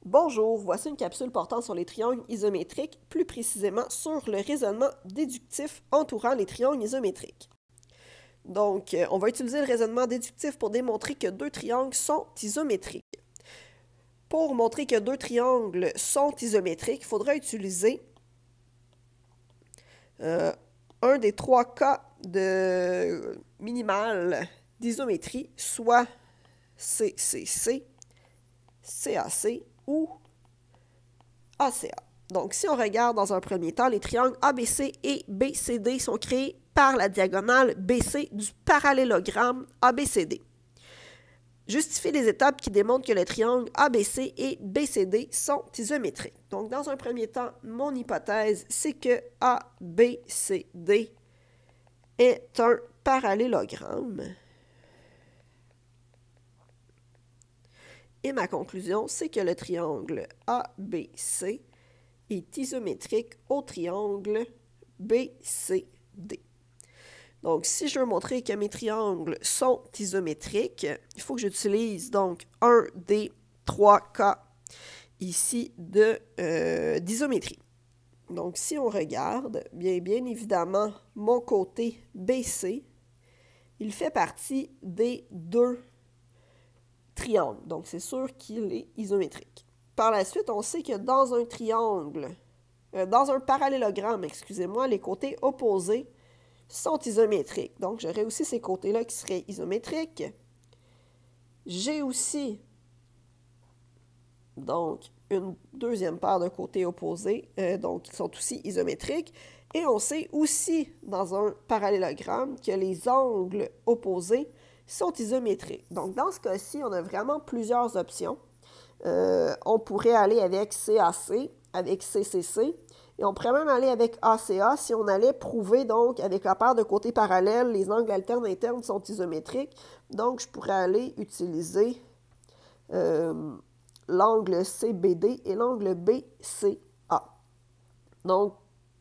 Bonjour, voici une capsule portant sur les triangles isométriques, plus précisément sur le raisonnement déductif entourant les triangles isométriques. Donc, on va utiliser le raisonnement déductif pour démontrer que deux triangles sont isométriques. Pour montrer que deux triangles sont isométriques, il faudra utiliser un des trois cas de minimal d'isométrie, soit CCC, CAC ou ACA. Donc, si on regarde dans un premier temps, les triangles ABC et BCD sont créés par la diagonale BC du parallélogramme ABCD. Justifiez les étapes qui démontrent que les triangles ABC et BCD sont isométriques. Donc, dans un premier temps, mon hypothèse, c'est que ABCD est un parallélogramme. Et ma conclusion, c'est que le triangle ABC est isométrique au triangle BCD. Donc, si je veux montrer que mes triangles sont isométriques, il faut que j'utilise donc un des trois cas ici d'isométrie. Donc, si on regarde, bien évidemment, mon côté BC, il fait partie des deux triangle. Donc, c'est sûr qu'il est isométrique. Par la suite, on sait que dans un triangle, dans un parallélogramme, excusez-moi, les côtés opposés sont isométriques. Donc, j'aurais aussi ces côtés-là qui seraient isométriques. J'ai aussi, donc, une deuxième paire de côtés opposés, donc, ils sont aussi isométriques. Et on sait aussi, dans un parallélogramme, que les angles opposés sont isométriques. Donc, dans ce cas-ci, on a vraiment plusieurs options. On pourrait aller avec CAC, avec CCC, et on pourrait même aller avec ACA si on allait prouver, donc, avec la paire de côtés parallèles, les angles alternes internes sont isométriques. Donc, je pourrais aller utiliser l'angle CBD et l'angle BCA. Donc,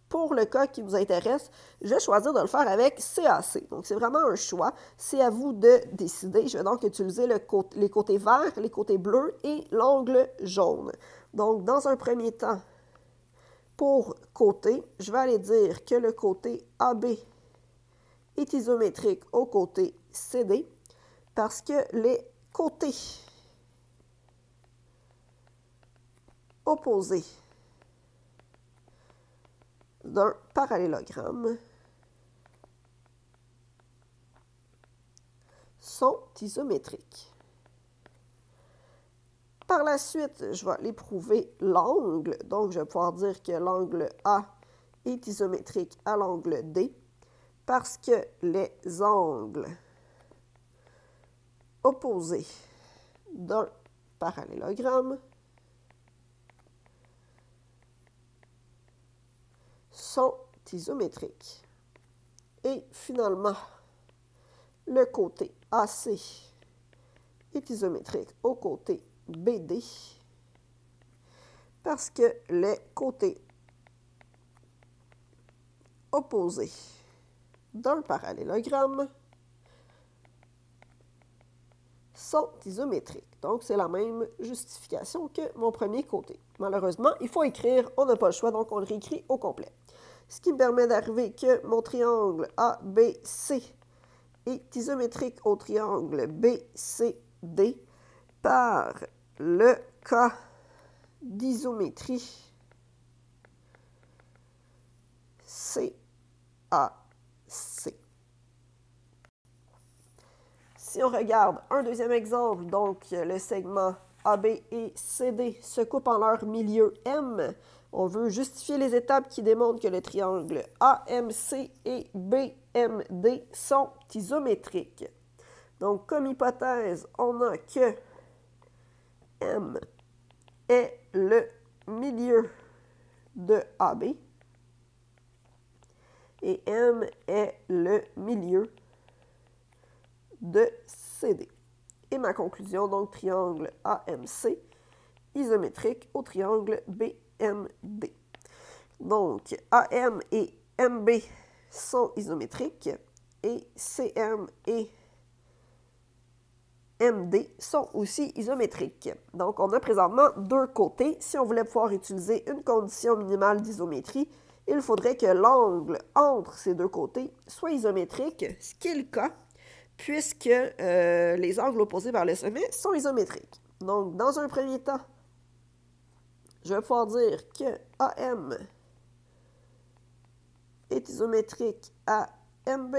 pour le cas qui vous intéresse, je vais choisir de le faire avec CAC. Donc, c'est vraiment un choix. C'est à vous de décider. Je vais donc utiliser les côtés verts, les côtés bleus et l'angle jaune. Donc, dans un premier temps, pour côté, je vais aller dire que le côté AB est isométrique au côté CD parce que les côtés opposés d'un parallélogramme sont isométriques. Par la suite, je vais aller prouver l'angle. Donc, je vais pouvoir dire que l'angle A est isométrique à l'angle D parce que les angles opposés d'un parallélogramme sont isométriques. Et finalement, le côté AC est isométrique au côté BD parce que les côtés opposés d'un parallélogramme sont isométriques. Donc, c'est la même justification que mon premier côté. Malheureusement, il faut écrire, on n'a pas le choix, donc on le réécrit au complet. Ce qui me permet d'arriver que mon triangle ABC est isométrique au triangle BCD par le cas d'isométrie CAC. Si on regarde un deuxième exemple, donc le segment AB et CD se coupent en leur milieu M, on veut justifier les étapes qui démontrent que le triangle AMC et BMD sont isométriques. Donc, comme hypothèse, on a que M est le milieu de AB et M est le milieu de CD. Et ma conclusion, donc, triangle AMC isométrique au triangle BMD. Donc, AM et MB sont isométriques et CM et MD sont aussi isométriques. Donc, on a présentement deux côtés. Si on voulait pouvoir utiliser une condition minimale d'isométrie, il faudrait que l'angle entre ces deux côtés soit isométrique, ce qui est le cas, puisque les angles opposés par le sommet sont isométriques. Donc, dans un premier temps, je vais pouvoir dire que AM est isométrique à MB.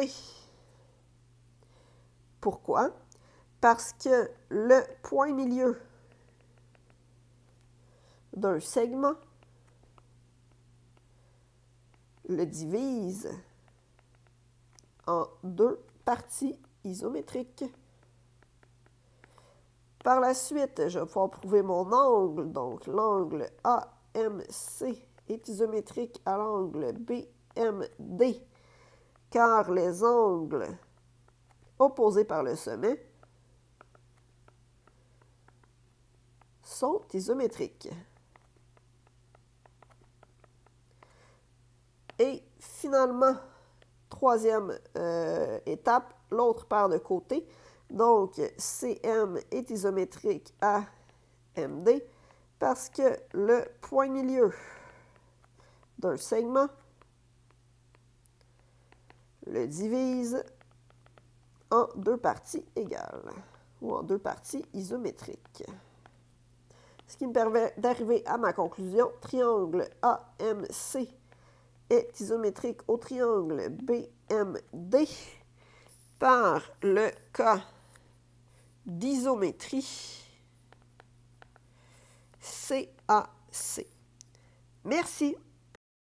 Pourquoi? Parce que le point milieu d'un segment le divise en deux parties isométriques. Par la suite, je vais pouvoir prouver mon angle. Donc, l'angle AMC est isométrique à l'angle BMD, car les angles opposés par le sommet sont isométriques. Et finalement, troisième étape, l'autre paire de côtés. Donc, CM est isométrique à MD parce que le point milieu d'un segment le divise en deux parties égales ou en deux parties isométriques. Ce qui me permet d'arriver à ma conclusion. Triangle AMC est isométrique au triangle BMD par le cas d'isométrie CAC. Merci.